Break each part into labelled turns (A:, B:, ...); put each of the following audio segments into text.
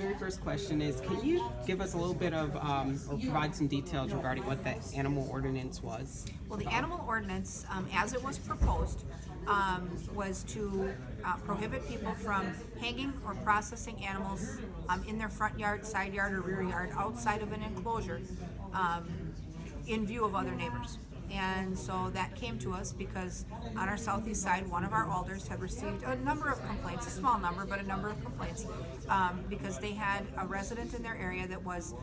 A: very first question is, can you give us a little bit of, or provide some details regarding what that animal ordinance was?
B: Well, the animal ordinance, as it was proposed, was to prohibit people from hanging or processing animals in their front yard, side yard, or rear yard outside of an enclosure in view of other neighbors. And so that came to us because on our southeast side, one of our alders had received a number of complaints, a small number, but a number of complaints, because they had a resident in their area that was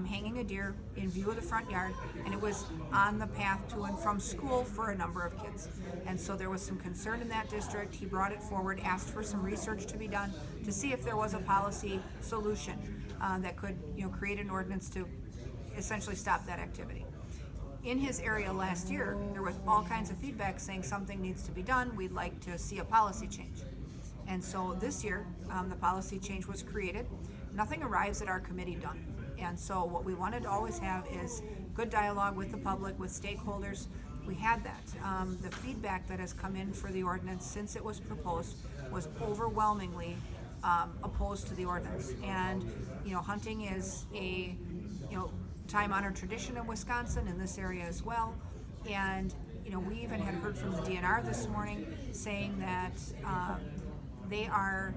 B: hanging a deer in view of the front yard, and it was on the path to and from school for a number of kids. And so there was some concern in that district. He brought it forward, asked for some research to be done to see if there was a policy solution that could, create an ordinance to essentially stop that activity. In his area last year, there was all kinds of feedback saying something needs to be done. We'd like to see a policy change. And so this year, the policy change was created. Nothing arrives at our committee done. And so what we wanted to always have is good dialogue with the public, with stakeholders. We had that. The feedback that has come in for the ordinance since it was proposed was overwhelmingly opposed to the ordinance. And, hunting is a, time-honored tradition in Wisconsin, in this area as well. And we even had heard from the DNR this morning saying that they are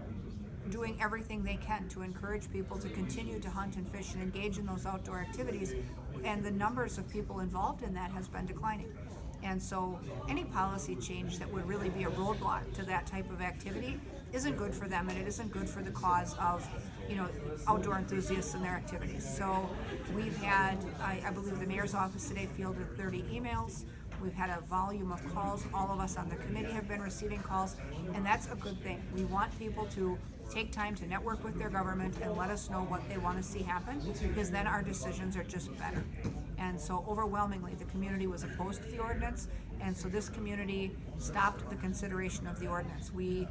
B: doing everything they can to encourage people to continue to hunt and fish and engage in those outdoor activities, and the numbers of people involved in that has been declining. And so any policy change that would really be a roadblock to that type of activity isn't good for them, and it isn't good for the cause of outdoor enthusiasts and their activities. So we've had, I believe the mayor's office today fielded 30 emails. We've had a volume of calls. All of us on the committee have been receiving calls, and that's a good thing. We want people to take time to network with their government and let us know what they want to see happen, because then our decisions are just better. And so overwhelmingly, the community was opposed to the ordinance, and so this community stopped the consideration of the ordinance. We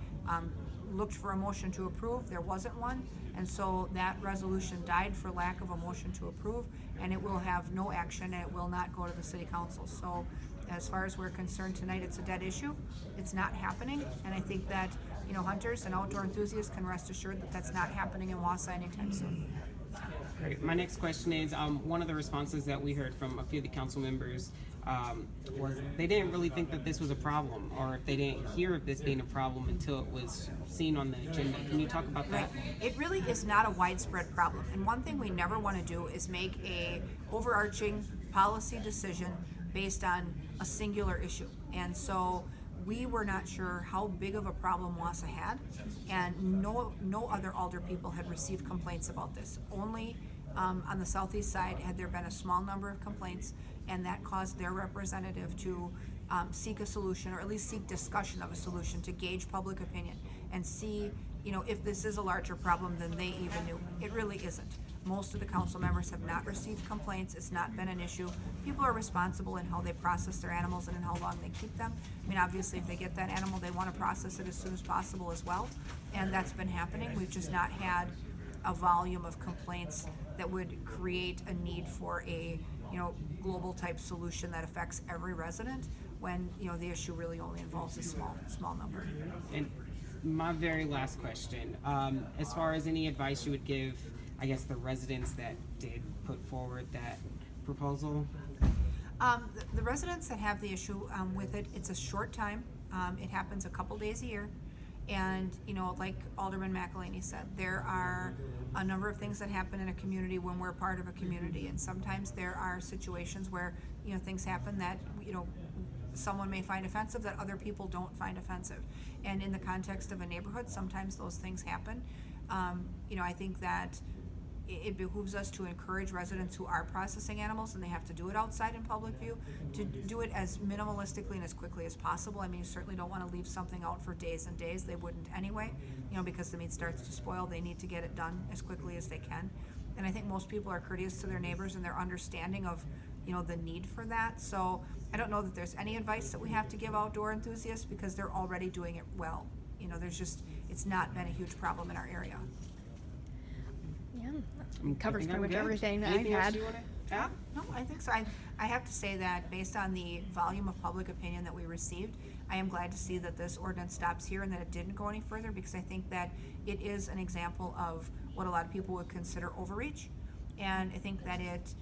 B: looked for a motion to approve. There wasn't one, and so that resolution died for lack of a motion to approve, and it will have no action, and it will not go to the city council. So as far as we're concerned tonight, it's a dead issue. It's not happening, and I think that hunters and outdoor enthusiasts can rest assured that that's not happening in Wausau anytime soon.
A: Great. My next question is, one of the responses that we heard from a few of the council members was they didn't really think that this was a problem, or they didn't hear of this being a problem until it was seen on the agenda. Can you talk about that?
B: Right. It really is not a widespread problem, and one thing we never want to do is make a overarching policy decision based on a singular issue. And so we were not sure how big of a problem Wausau had, and no other alder people had received complaints about this. Only on the southeast side had there been a small number of complaints, and that caused their representative to seek a solution, or at least seek discussion of a solution, to gauge public opinion and see if this is a larger problem than they even knew. It really isn't. Most of the council members have not received complaints. It's not been an issue. People are responsible in how they process their animals and in how long they keep them. I mean, obviously, if they get that animal, they want to process it as soon as possible as well, and that's been happening. We've just not had a volume of complaints that would create a need for a global type solution that affects every resident, when the issue really only involves a small number.
A: And my very last question, as far as any advice you would give, I guess, the residents that did put forward that proposal?
B: The residents that have the issue with it, it's a short time. It happens a couple days a year. And, like Alderman McElhaney said, there are a number of things that happen in a community when we're part of a community. And sometimes there are situations where, things happen that, someone may find offensive that other people don't find offensive. And in the context of a neighborhood, sometimes those things happen. I think that it behooves us to encourage residents who are processing animals, and they have to do it outside in public view, to do it as minimalistically and as quickly as possible. I mean, you certainly don't want to leave something out for days and days. They wouldn't anyway, because the meat starts to spoil. They need to get it done as quickly as they can. And I think most people are courteous to their neighbors, and they're understanding of the need for that. So I don't know that there's any advice that we have to give outdoor enthusiasts, because they're already doing it well. It's not been a huge problem in our area.
C: Yeah, covers pretty much everything that I've
A: Anything else
C: had.
A: you wanna Yeah?
B: No, I think so. I have to say that based on the volume of public opinion that we received, I am glad to see that this ordinance stops here and that it didn't go any further, because I think that it is an example of what a lot of people would consider overreach. And I think that it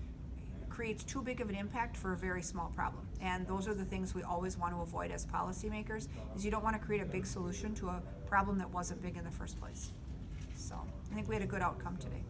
B: creates too big of an impact for a very small problem. And those are the things we always want to avoid as policymakers, is you don't want to create a big solution to a problem that wasn't big in the first place. So I think we had a good outcome today.